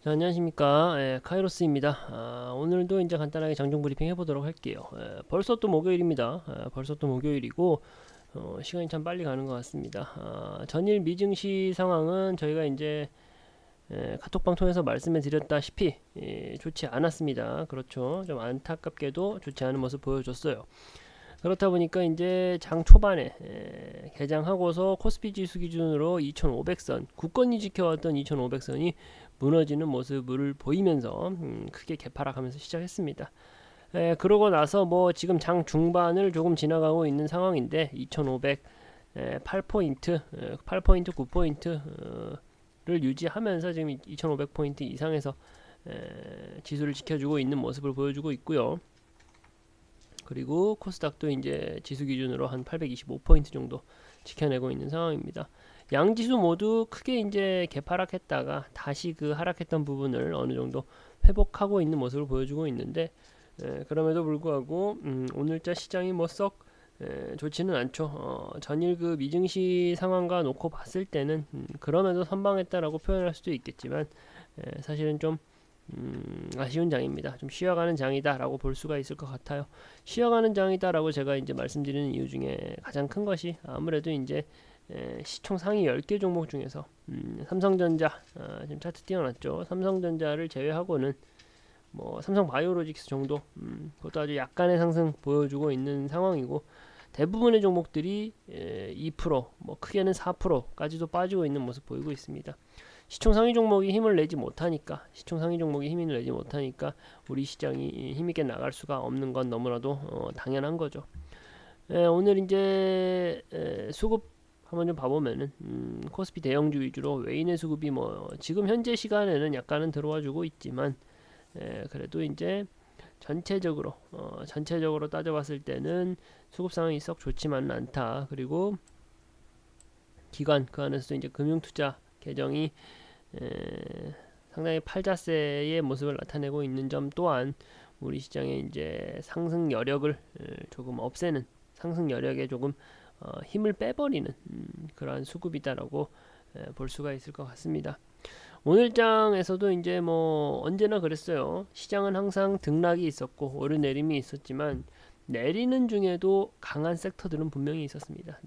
자, 안녕하십니까. 카이로스입니다. 오늘도 이제 간단하게 장중 브리핑 해보도록 할게요. 벌써 또 목요일입니다. 벌써 또 목요일이고, 시간이 참 빨리 가는 것 같습니다. 전일 미증시 상황은 저희가 이제 카톡방 통해서 말씀해 드렸다시피 좋지 않았습니다. 그렇죠. 좀 안타깝게도 좋지 않은 모습 보여줬어요. 그렇다 보니까 이제 장 초반에 개장하고서 코스피 지수 기준으로 2500선, 굳건히 지켜왔던 2500선이 무너지는 모습을 보이면서 크게 개파락하면서 시작했습니다. 그러고 나서 뭐 지금 장 중반을 조금 지나가고 있는 상황인데 2500 8포인트, 8포인트, 9포인트를 유지하면서 지금 2500포인트 이상에서 지수를 지켜주고 있는 모습을 보여주고 있고요. 그리고 코스닥도 이제 지수 기준으로 한 825포인트 정도 지켜내고 있는 상황입니다. 양지수 모두 크게 이제 개파락했다가 다시 그 하락했던 부분을 어느 정도 회복하고 있는 모습을 보여주고 있는데, 그럼에도 불구하고 오늘자 시장이 뭐 썩 좋지는 않죠. 전일 그 미증시 상황과 놓고 봤을 때는 그럼에도 선방했다라고 표현할 수도 있겠지만, 사실은 좀 아쉬운 장입니다. 좀 쉬어가는 장이다라고 볼 수가 있을 것 같아요. 쉬어가는 장이다라고 제가 이제 말씀드리는 이유 중에 가장 큰 것이 아무래도 이제 시총 상위 10개 종목 중에서 삼성전자, 지금 차트 띄워놨죠. 삼성전자를 제외하고는 뭐 삼성바이오로직스 정도, 그것도 아주 약간의 상승 보여주고 있는 상황이고, 대부분의 종목들이 2%, 뭐 크게는 4%까지도 빠지고 있는 모습 보이고 있습니다. 시총 상위 종목이 힘을 내지 못하니까, 우리 시장이 힘있게 나갈 수가 없는 건 너무나도 당연한 거죠. 오늘 이제 수급 한번 좀 봐보면은 코스피 대형주 위주로 외인의 수급이 뭐 지금 현재 시간에는 약간은 들어와주고 있지만, 그래도 이제 전체적으로 따져봤을 때는 수급 상황이 썩 좋지만은 않다. 그리고 기관 그 안에서도 이제 금융투자 계정이 상당히 팔자세의 모습을 나타내고 있는 점 또한 우리 시장의 이제 상승 여력을 조금 없애는, 상승 여력에 조금 힘을 빼버리는 그러한 수급이다라고 볼 수가 있을 것 같습니다. 오늘 장에서도 이제 뭐 언제나 그랬어요. 시장은 항상 등락이 있었고 오르내림이 있었지만, 내리는 중에도 강한 섹터들은 분명히 있었습니다.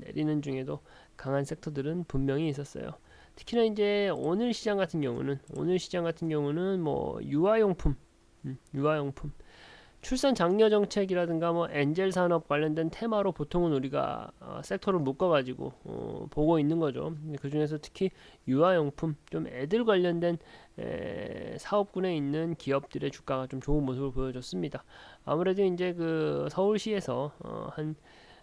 특히나 이제 오늘 시장 같은 경우는 뭐 유아용품, 출산 장려 정책이라든가 뭐 엔젤 산업 관련된 테마로 보통은 우리가 섹터를 묶어가지고 보고 있는 거죠. 그 중에서 특히 유아용품, 좀 애들 관련된 사업군에 있는 기업들의 주가가 좀 좋은 모습을 보여줬습니다. 아무래도 이제 그 서울시에서 한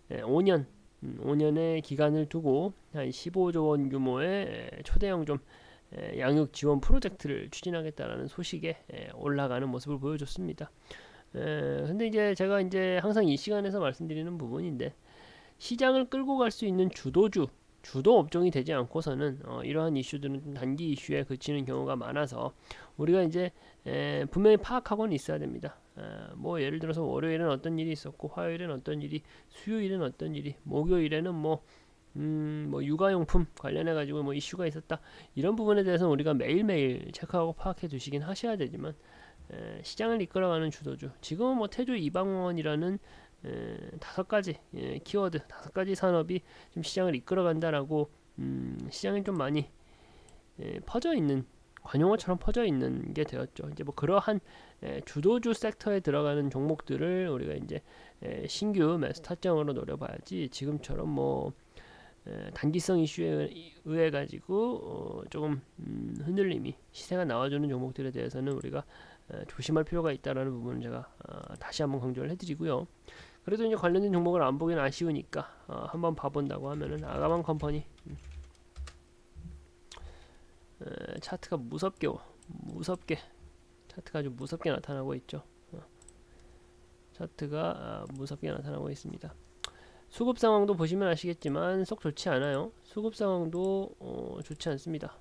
5년의 기간을 두고 한 15조 원 규모의 초대형 좀 양육 지원 프로젝트를 추진하겠다라는 소식에 올라가는 모습을 보여줬습니다. 근데 이제 제가 이제 항상 이 시간에서 말씀드리는 부분인데, 시장을 끌고 갈 수 있는 주도 업종이 되지 않고서는 이러한 이슈들은 단기 이슈에 그치는 경우가 많아서 우리가 이제 분명히 파악하고는 있어야 됩니다. 뭐 예를 들어서 월요일은 어떤 일이 있었고, 화요일은 어떤 일이, 수요일은 어떤 일이, 목요일에는 뭐 육아용품 관련해 가지고 뭐 이슈가 있었다, 이런 부분에 대해서는 우리가 매일매일 체크하고 파악해 두시긴 하셔야 되지만, 시장을 이끌어가는 주도주, 지금은 뭐 태조 이방원이라는 5가지 키워드, 5가지 산업이 좀 시장을 이끌어간다라고, 시장에 좀 많이 퍼져 있는, 관용어처럼 퍼져 있는 게 되었죠. 이제 뭐 그러한 주도주 섹터에 들어가는 종목들을 우리가 이제 신규 매수 타점으로 노려봐야지, 지금처럼 뭐 단기성 이슈에 의해 가지고 조금 흔들림이, 시세가 나와주는 종목들에 대해서는 우리가 조심할 필요가 있다라는 부분을 제가 다시 한번 강조를 해드리고요. 그래도 이제 관련된 종목을 안 보기는 아쉬우니까 한번 봐본다고 하면은 아가만 컴퍼니, 차트가 무섭게 차트가 아주 무섭게 나타나고 있죠. 차트가 무섭게 나타나고 있습니다. 수급 상황도 보시면 아시겠지만 썩 좋지 않아요. 수급 상황도 좋지 않습니다.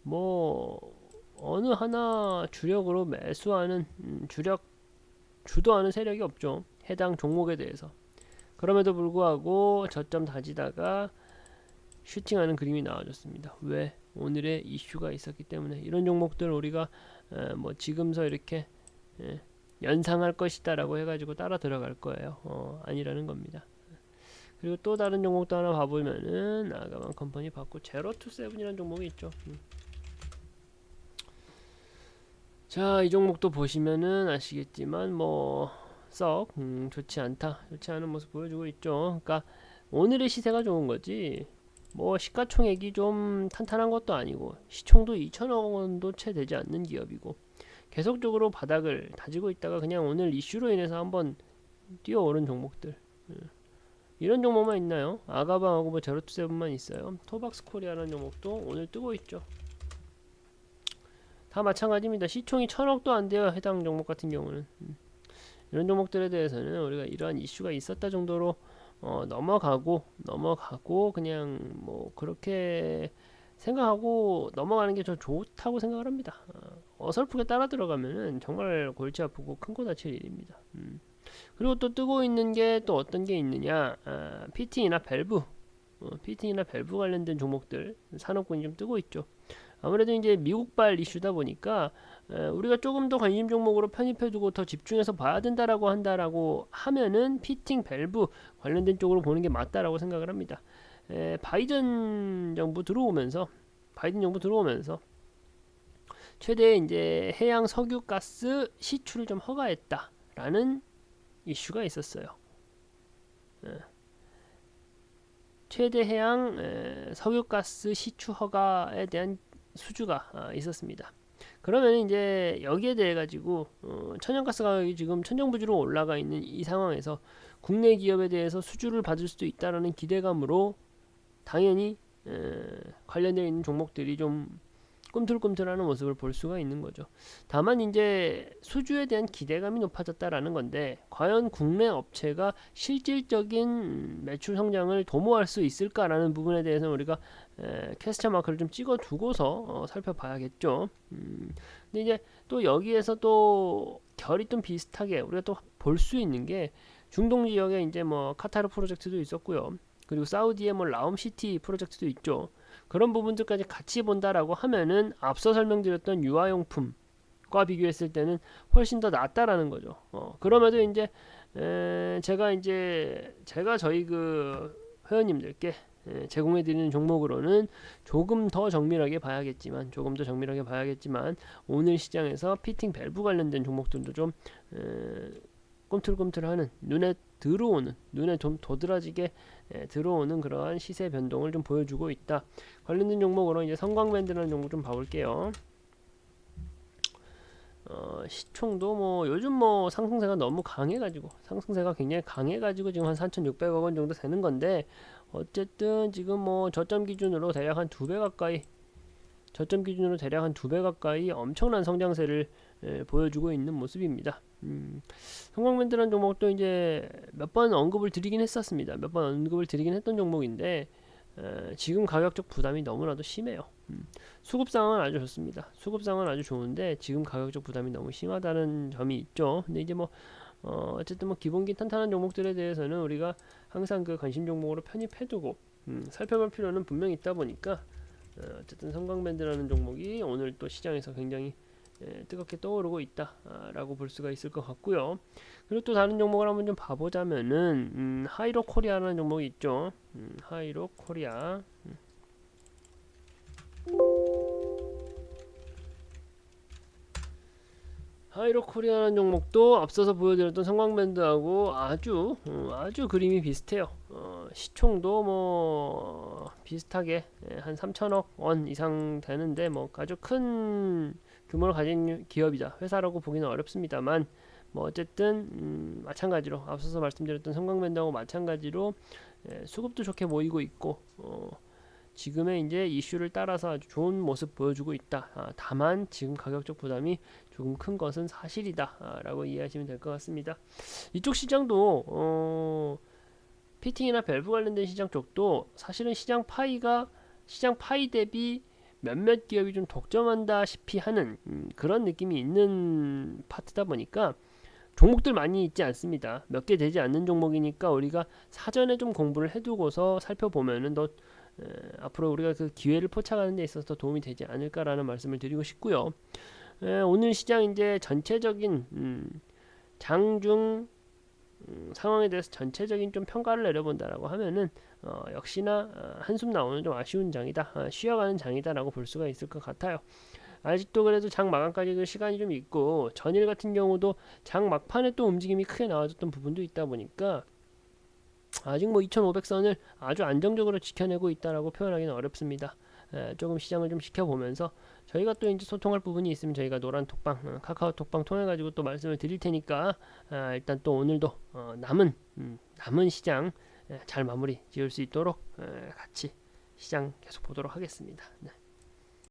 뭐 어느 하나 주력으로 매수하는, 주도하는 세력이 없죠. 해당 종목에 대해서. 그럼에도 불구하고 저점 다지다가 슈팅하는 그림이 나와줬습니다. 왜? 오늘의 이슈가 있었기 때문에 이런 종목들 우리가 뭐 지금서 이렇게 연상할 것이다 라고 해가지고 따라 들어갈 거예요. 아니라는 겁니다. 그리고 또 다른 종목도 하나 봐보면은 아가만 컴퍼니 봤고 제로투세븐이라는 종목이 있죠. 자, 이 종목도 보시면은 아시겠지만 뭐 썩 좋지 않은 모습 보여주고 있죠. 그러니까 오늘의 시세가 좋은 거지 뭐 시가총액이 좀 탄탄한 것도 아니고 시총도 2천억 원도 채 되지 않는 기업이고 계속적으로 바닥을 다지고 있다가 그냥 오늘 이슈로 인해서 한번 뛰어오른 종목들, 이런 종목만 있나요? 아가방하고 뭐 제로투세븐만 있어요. 토박스 코리아라는 종목도 오늘 뜨고 있죠. 다 마찬가지입니다. 시총이 1000억도 안 돼요. 해당 종목 같은 경우는. 이런 종목들에 대해서는 우리가 이러한 이슈가 있었다 정도로 넘어가고 그냥 뭐 그렇게 생각하고 넘어가는 게 저 좋다고 생각을 합니다. 어설프게 따라 들어가면은 정말 골치 아프고 큰 거 다칠 일입니다. 그리고 또 뜨고 있는 게 또 어떤 게 있느냐, 피팅이나 밸브, 피팅이나 밸브 관련된 종목들 산업군이 좀 뜨고 있죠. 아무래도 이제 미국발 이슈다 보니까 우리가 조금 더 관심 종목으로 편입해두고 더 집중해서 봐야 된다라고 한다라고 하면은 피팅 밸브 관련된 쪽으로 보는 게 맞다라고 생각을 합니다. 바이든 정부 들어오면서 최대 이제 해양 석유가스 시출을 좀 허가했다라는 이슈가 있었어요. 최대 해양 석유가스 시추 허가에 대한 수주가 있었습니다. 그러면 이제 여기에 대해 가지고 천연가스 가격이 지금 천정부지로 올라가 있는 이 상황에서 국내 기업에 대해서 수주를 받을 수도 있다라는 기대감으로 당연히 관련되어 있는 종목들이 좀 꿈틀꿈틀하는 모습을 볼 수가 있는 거죠. 다만 이제 수주에 대한 기대감이 높아졌다라는 건데 과연 국내 업체가 실질적인 매출 성장을 도모할 수 있을까라는 부분에 대해서는 우리가 캐스처 마크를 좀 찍어 두고서 살펴봐야겠죠. 근데 이제 또 여기에서 또 결이 좀 비슷하게 우리가 또 볼 수 있는 게 중동 지역에 이제 뭐 카타르 프로젝트도 있었고요. 그리고 사우디의 뭐 라움시티 프로젝트도 있죠. 그런 부분들까지 같이 본다라고 하면은 앞서 설명드렸던 유아용품과 비교했을 때는 훨씬 더 낫다라는 거죠. 그럼에도 이제 제가 저희 그 회원님들께 제공해드리는 종목으로는 조금 더 정밀하게 봐야겠지만 오늘 시장에서 피팅 밸브 관련된 종목들도 좀 꿈틀꿈틀하는 눈에 좀 도드라지게 들어오는 그러한 시세 변동을 좀 보여주고 있다. 관련된 종목으로 이제 성광밴드라는 종목 좀 봐볼게요. 시총도 뭐 요즘 뭐 상승세가 굉장히 강해가지고 지금 한 3,600억 원 정도 되는 건데 어쨌든 지금 뭐 저점 기준으로 대략 한 2배 가까이 엄청난 성장세를 보여주고 있는 모습입니다. 성광밴드라는 종목도 이제 몇 번 언급을 드리긴 했던 종목인데 지금 가격적 부담이 너무나도 심해요. 수급상은 아주 좋습니다. 수급상은 아주 좋은데 지금 가격적 부담이 너무 심하다는 점이 있죠. 근데 이제 뭐 어쨌든 뭐 기본기 탄탄한 종목들에 대해서는 우리가 항상 그 관심 종목으로 편입해두고 살펴볼 필요는 분명히 있다 보니까 어쨌든 성광밴드라는 종목이 오늘 또 시장에서 굉장히 뜨겁게 떠오르고 있다라고 볼 수가 있을 것 같고요. 그리고 또 다른 종목을 한번 좀 봐보자면은 하이로 코리아라는 종목이 있죠. 하이로 코리아. 하이로 코리아라는 종목도 앞서서 보여드렸던 성광밴드하고 아주 그림이 비슷해요. 시총도 뭐 비슷하게 한 3천억 원 이상 되는데 뭐 아주 큰 규모를 가진 기업이다. 회사라고 보기는 어렵습니다만 뭐 어쨌든 마찬가지로 앞서서 말씀드렸던 성광밴드하고 마찬가지로 수급도 좋게 모이고 있고 지금의 이제 이슈를 따라서 아주 좋은 모습 보여주고 있다. 다만 지금 가격적 부담이 조금 큰 것은 사실이다 라고 이해하시면 될 것 같습니다. 이쪽 시장도 피팅이나 밸브 관련된 시장 쪽도 사실은 시장 파이 대비 몇몇 기업이 좀 독점한다시피 하는 그런 느낌이 있는 파트다 보니까 종목들 많이 있지 않습니다. 몇 개 되지 않는 종목이니까 우리가 사전에 좀 공부를 해두고서 살펴보면은 더 앞으로 우리가 그 기회를 포착하는 데 있어서 도움이 되지 않을까라는 말씀을 드리고 싶고요. 오늘 시장 이제 전체적인 장중 상황에 대해서 전체적인 좀 평가를 내려본다라고 하면은 역시나 한숨 나오는 좀 아쉬운 장이다, 쉬어가는 장이다라고 볼 수가 있을 것 같아요. 아직도 그래도 장 마감까지 그 시간이 좀 있고, 전일 같은 경우도 장 막판에 또 움직임이 크게 나와줬던 부분도 있다 보니까 아직 뭐 2500선을 아주 안정적으로 지켜내고 있다라고 표현하기는 어렵습니다. 조금 시장을 좀 지켜보면서 저희가 또 이제 소통할 부분이 있으면 저희가 노란 톡방, 카카오 톡방 통해 가지고 또 말씀을 드릴 테니까, 일단 또 오늘도 남은 시장 잘 마무리 지을 수 있도록 같이 시장 계속 보도록 하겠습니다. 네.